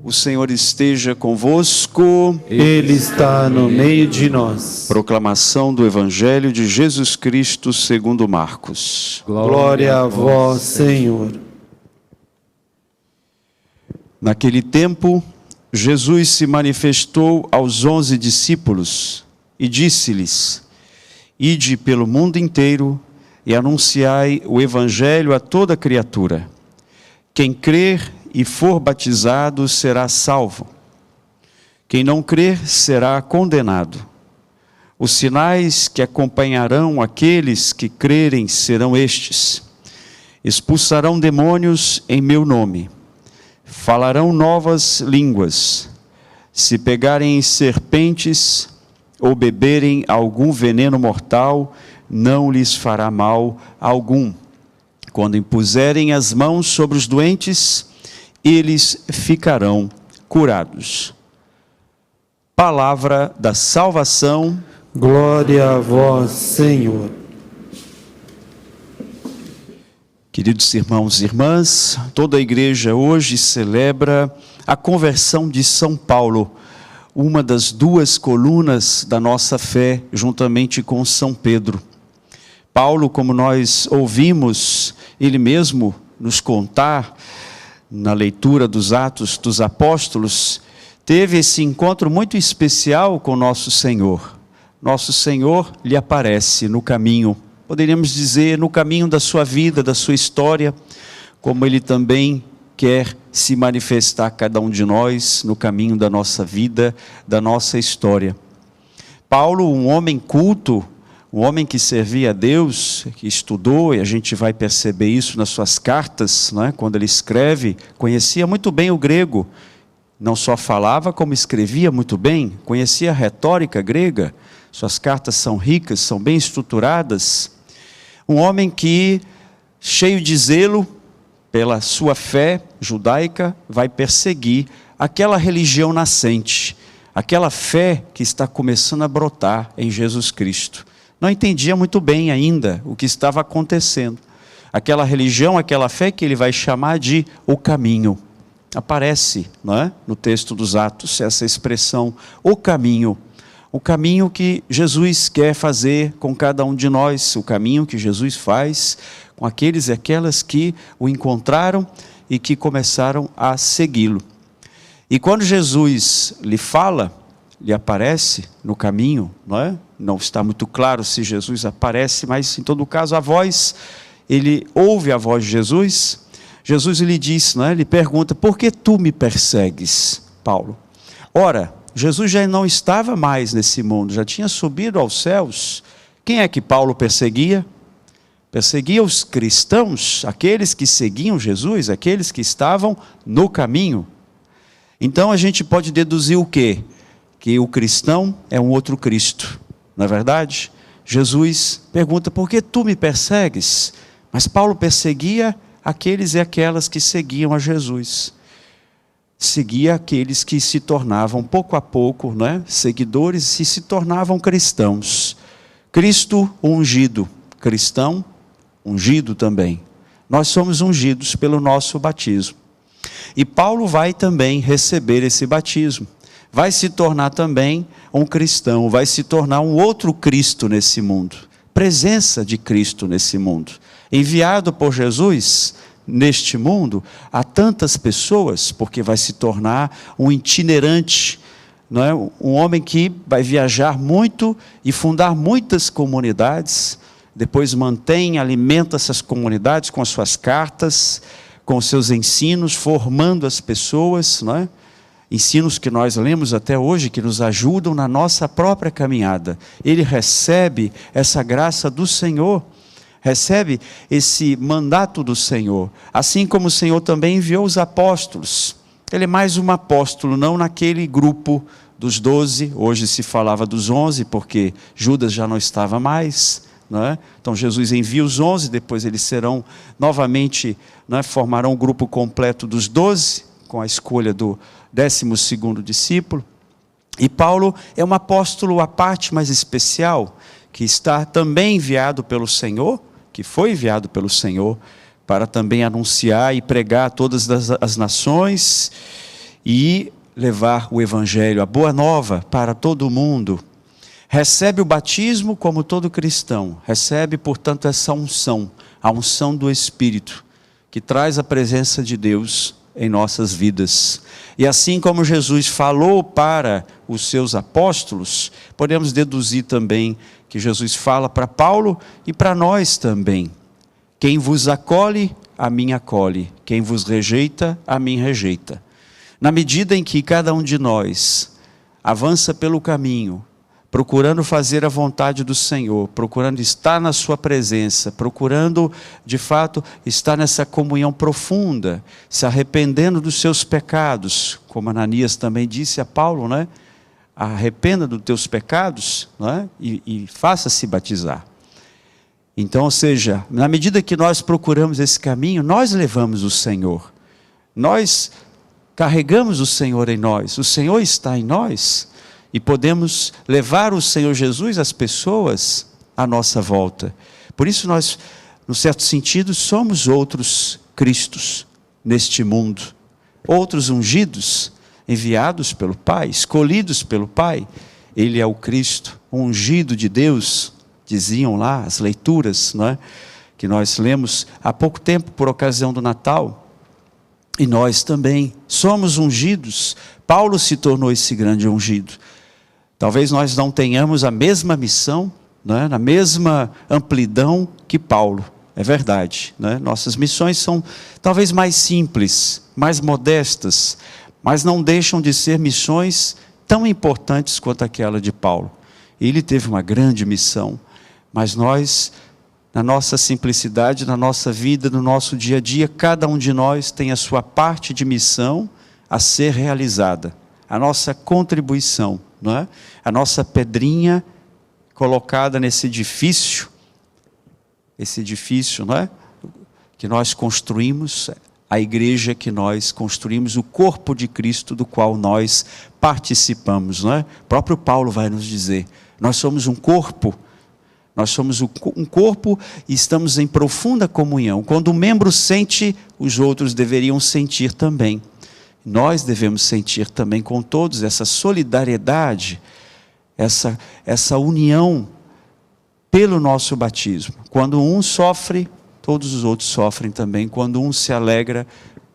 O Senhor esteja convosco. Ele está no meio de nós. Proclamação do Evangelho de Jesus Cristo segundo Marcos. Glória a vós, Senhor. Naquele tempo, Jesus se manifestou aos 11 discípulos e disse-lhes: Ide pelo mundo inteiro e anunciai o Evangelho a toda criatura. Quem crer e for batizado será salvo. Quem não crer será condenado. Os sinais que acompanharão aqueles que crerem serão estes: expulsarão demônios em meu nome, falarão novas línguas, se pegarem em serpentes ou beberem algum veneno mortal, não lhes fará mal algum. Quando impuserem as mãos sobre os doentes, eles ficarão curados. Palavra da salvação. Glória a vós, Senhor. Queridos irmãos e irmãs, toda a igreja hoje celebra a conversão de São Paulo, uma das duas colunas da nossa fé, juntamente com São Pedro. Paulo, como nós ouvimos ele mesmo nos contar na leitura dos Atos dos Apóstolos, teve esse encontro muito especial com nosso Senhor. Nosso Senhor lhe aparece no caminho, poderíamos dizer, no caminho da sua vida, da sua história, como ele também quer se manifestar a cada um de nós no caminho da nossa vida, da nossa história. Paulo, um homem culto, um homem que servia a Deus, que estudou, e a gente vai perceber isso nas suas cartas, né? Quando ele escreve, conhecia muito bem o grego, não só falava como escrevia muito bem, conhecia a retórica grega, suas cartas são ricas, são bem estruturadas. Um homem que, cheio de zelo pela sua fé judaica, vai perseguir aquela religião nascente, aquela fé que está começando a brotar em Jesus Cristo. Não entendia muito bem ainda o que estava acontecendo. Aquela religião, aquela fé que ele vai chamar de o caminho. Aparece, não é? No texto dos Atos, essa expressão, o caminho. O caminho que Jesus quer fazer com cada um de nós, o caminho que Jesus faz com aqueles e aquelas que o encontraram e que começaram a segui-lo. E quando Jesus lhe fala, lhe aparece no caminho, não é? Não está muito claro se Jesus aparece, mas em todo caso a voz, ele ouve a voz de Jesus. Jesus lhe diz, não é? Ele pergunta: por que tu me persegues, Paulo? Ora, Jesus já não estava mais nesse mundo, já tinha subido aos céus. Quem é que Paulo perseguia? Perseguia os cristãos, aqueles que seguiam Jesus, aqueles que estavam no caminho. Então a gente pode deduzir o quê? Que o cristão é um outro Cristo, não é verdade? Jesus pergunta: por que tu me persegues? Mas Paulo perseguia aqueles e aquelas que seguiam a Jesus. Seguia aqueles que se tornavam pouco a pouco, não é? Seguidores, e se tornavam cristãos. Cristo ungido, cristão ungido também. Nós somos ungidos pelo nosso batismo. E Paulo vai também receber esse batismo. Vai se tornar também um cristão, vai se tornar um outro Cristo nesse mundo. Presença de Cristo nesse mundo. Enviado por Jesus neste mundo a tantas pessoas, porque vai se tornar um itinerante, não é? Um homem que vai viajar muito e fundar muitas comunidades, depois mantém, alimenta essas comunidades com as suas cartas, com os seus ensinos, formando as pessoas, não é? Ensinos que nós lemos até hoje, que nos ajudam na nossa própria caminhada. Ele recebe essa graça do Senhor, recebe esse mandato do Senhor, assim como o Senhor também enviou os apóstolos. Ele é mais um apóstolo, não naquele grupo dos 12, hoje se falava dos 11, porque Judas já não estava mais, não é? Então Jesus envia os 11, depois eles serão novamente, não é? Formarão um grupo completo dos 12, com a escolha do 12º discípulo. E Paulo é um apóstolo à parte mais especial, que está também enviado pelo Senhor, que foi enviado pelo Senhor, para também anunciar e pregar a todas as nações, e levar o evangelho, a boa nova para todo mundo. Recebe o batismo como todo cristão, recebe, portanto, essa unção, a unção do Espírito, que traz a presença de Deus em nossas vidas. E assim como Jesus falou para os seus apóstolos, podemos deduzir também que Jesus fala para Paulo e para nós também. Quem vos acolhe, a mim acolhe. Quem vos rejeita, a mim rejeita. Na medida em que cada um de nós avança pelo caminho, procurando fazer a vontade do Senhor, procurando estar na sua presença, procurando, de fato, estar nessa comunhão profunda, se arrependendo dos seus pecados, como Ananias também disse a Paulo, né? Arrependa dos teus pecados, né? e faça-se batizar. Então, ou seja, na medida que nós procuramos esse caminho, nós levamos o Senhor, nós carregamos o Senhor em nós, o Senhor está em nós, e podemos levar o Senhor Jesus às pessoas à nossa volta. Por isso nós, no certo sentido, somos outros Cristos neste mundo. Outros ungidos, enviados pelo Pai, escolhidos pelo Pai. Ele é o Cristo, o ungido de Deus, diziam lá as leituras, não é? Que nós lemos há pouco tempo por ocasião do Natal. E nós também somos ungidos. Paulo se tornou esse grande ungido. Talvez nós não tenhamos a mesma missão, né, na mesma amplidão que Paulo, é verdade. Né? Nossas missões são talvez mais simples, mais modestas, mas não deixam de ser missões tão importantes quanto aquela de Paulo. Ele teve uma grande missão, mas nós, na nossa simplicidade, na nossa vida, no nosso dia a dia, cada um de nós tem a sua parte de missão a ser realizada, a nossa contribuição. Não é? A nossa pedrinha colocada nesse edifício, não é? Que nós construímos, a igreja que nós construímos, o corpo de Cristo do qual nós participamos. Não é? O próprio Paulo vai nos dizer, nós somos um corpo, um corpo e estamos em profunda comunhão. Quando um membro sente, os outros deveriam sentir também. Nós devemos sentir também com todos essa solidariedade, essa união pelo nosso batismo. Quando um sofre, todos os outros sofrem também. Quando um se alegra,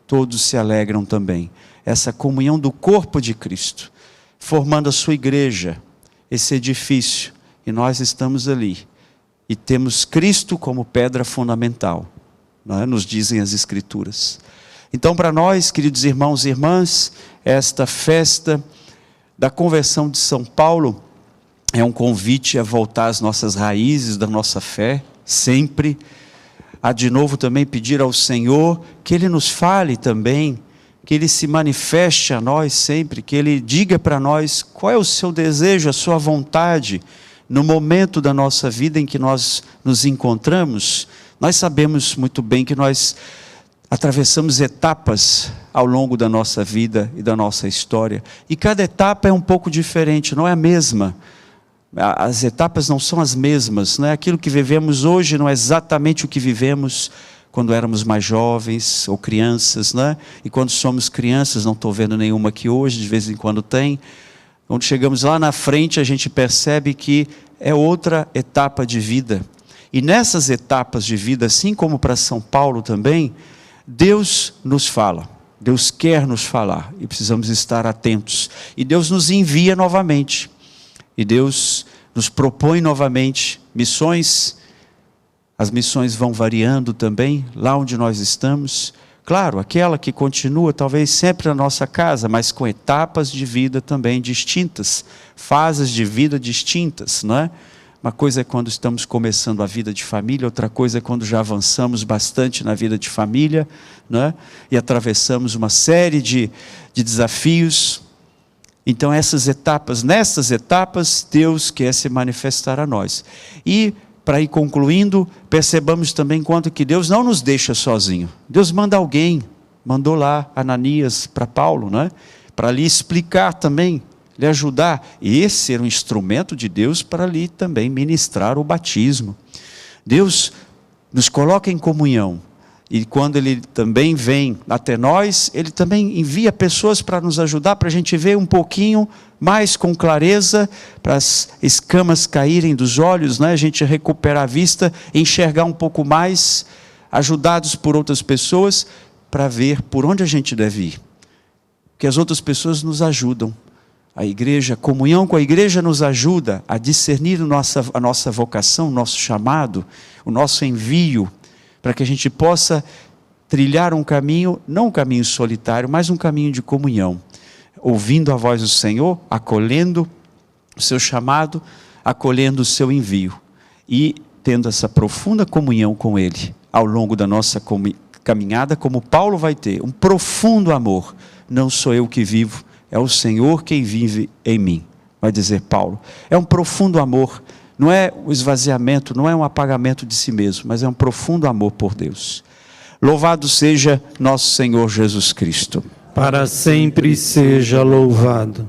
todos se alegram também. Essa comunhão do corpo de Cristo, formando a sua igreja, esse edifício, e nós estamos ali. E temos Cristo como pedra fundamental, não é? Nos dizem as Escrituras. Então, para nós, queridos irmãos e irmãs, esta festa da conversão de São Paulo é um convite a voltar às nossas raízes da nossa fé, sempre. A de novo também pedir ao Senhor que Ele nos fale também, que Ele se manifeste a nós sempre, que Ele diga para nós qual é o seu desejo, a sua vontade, no momento da nossa vida em que nós nos encontramos. Nós sabemos muito bem que nós atravessamos etapas ao longo da nossa vida e da nossa história. E cada etapa é um pouco diferente, não é a mesma. As etapas não são as mesmas. Não é? Aquilo que vivemos hoje não é exatamente o que vivemos quando éramos mais jovens ou crianças. Não é? E quando somos crianças, não estou vendo nenhuma aqui hoje, de vez em quando tem. Quando chegamos lá na frente, a gente percebe que é outra etapa de vida. E nessas etapas de vida, assim como para São Paulo também, Deus nos fala, Deus quer nos falar e precisamos estar atentos. E Deus nos envia novamente, e Deus nos propõe novamente missões. As missões vão variando também, lá onde nós estamos. Claro, aquela que continua talvez sempre na nossa casa, mas com etapas de vida também distintas, fases de vida distintas, não é? Uma coisa é quando estamos começando a vida de família, outra coisa é quando já avançamos bastante na vida de família, né? E atravessamos uma série de desafios. Então nessas etapas, Deus quer se manifestar a nós. E para ir concluindo, percebamos também quanto que Deus não nos deixa sozinho. Deus manda alguém, mandou lá Ananias para Paulo, né? Para lhe explicar também, lhe ajudar, e esse era um instrumento de Deus para lhe também ministrar o batismo. Deus nos coloca em comunhão, E quando Ele também vem até nós, Ele também envia pessoas para nos ajudar, para a gente ver um pouquinho mais com clareza, para as escamas caírem dos olhos, né? A gente recuperar a vista, enxergar um pouco mais, ajudados por outras pessoas, para ver por onde a gente deve ir. Porque as outras pessoas nos ajudam. A igreja, a comunhão com a igreja nos ajuda a discernir a nossa vocação, o nosso chamado, o nosso envio, para que a gente possa trilhar um caminho, não um caminho solitário, mas um caminho de comunhão, ouvindo a voz do Senhor, acolhendo o seu chamado, acolhendo o seu envio e tendo essa profunda comunhão com Ele ao longo da nossa caminhada, como Paulo vai ter, um profundo amor. Não sou eu que vivo, é o Senhor quem vive em mim, vai dizer Paulo. É um profundo amor. Não é o esvaziamento, não é um apagamento de si mesmo, mas é um profundo amor por Deus. Louvado seja nosso Senhor Jesus Cristo. Para sempre seja louvado.